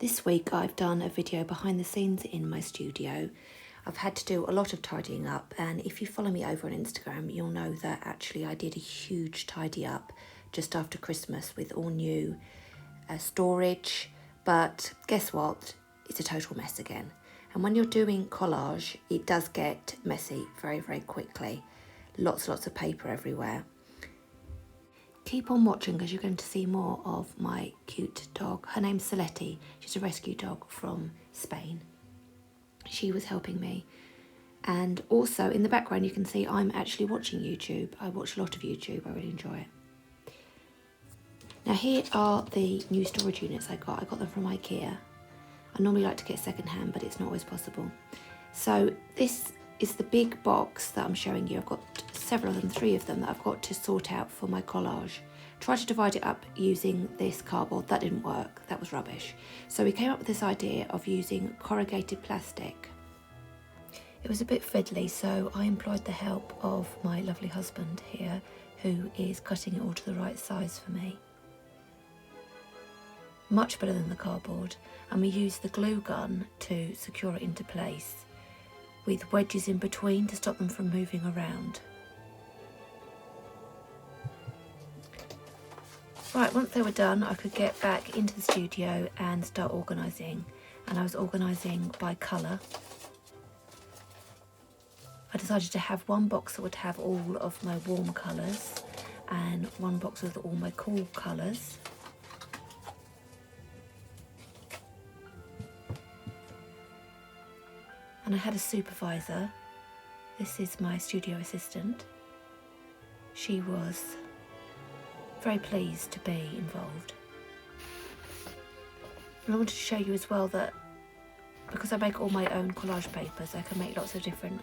This week I've done a video behind the scenes in my studio. I've had to do a lot of tidying up, and if you follow me over on Instagram you'll know that actually I did a huge tidy up just after Christmas with all new storage, but guess what? It's a total mess again. And when you're doing collage it does get messy very, very quickly. Lots of paper everywhere. Keep on watching because you're going to see more of my cute dog. Her name's Saletti. She's a rescue dog from Spain. She was helping me. And also in the background you can see I'm actually watching YouTube. I watch a lot of YouTube. I really enjoy it. Now here are the new storage units I got. I got them from IKEA. I normally like to get second hand, but it's not always possible. So this is the big box that I'm showing you. I've got several of them, 3 of them, that I've got to sort out for my collage. Tried to divide it up using this cardboard. That didn't work. That was rubbish. So we came up with this idea of using corrugated plastic. It was a bit fiddly, so I employed the help of my lovely husband here, who is cutting it all to the right size for me. Much better than the cardboard. And we used the glue gun to secure it into place, with wedges in between to stop them from moving around. Right, once they were done I could get back into the studio and start organising, and I was organising by colour. I decided to have one box that would have all of my warm colours and one box with all my cool colours. And I had a supervisor. This is my studio assistant. She was very pleased to be involved. And I wanted to show you as well that because I make all my own collage papers, I can make lots of different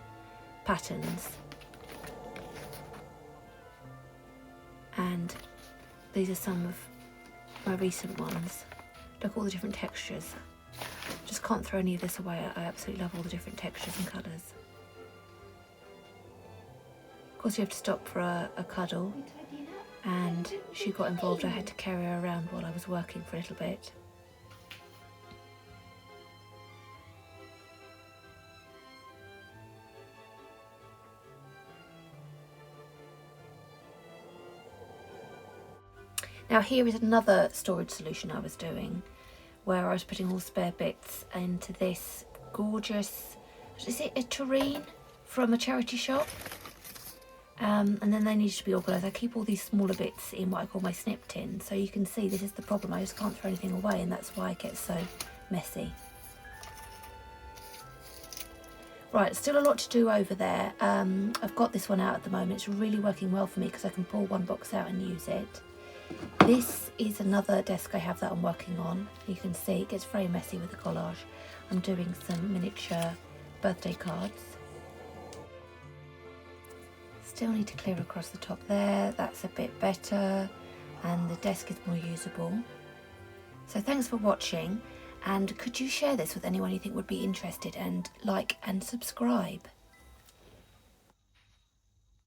patterns. And these are some of my recent ones. Look at all the different textures. Just can't throw any of this away. I absolutely love all the different textures and colours. Of course you have to stop for a cuddle, and she got involved. I had to carry her around while I was working for a little bit. Now here is another storage solution I was doing, where I was putting all spare bits into this gorgeous, is it a tureen from a charity shop? And then they need to be organised. I keep all these smaller bits in what I call my snip tin, so you can see this is the problem. I just can't throw anything away, and that's why it gets so messy. Right, still a lot to do over there. I've got this one out at the moment. It's really working well for me because I can pull one box out and use it. This is another desk I have that I'm working on. You can see it gets very messy with the collage. I'm doing some miniature birthday cards. Still need to clear across the top there. That's a bit better, and the desk is more usable. So thanks for watching, and could you share this with anyone you think would be interested, and like and subscribe.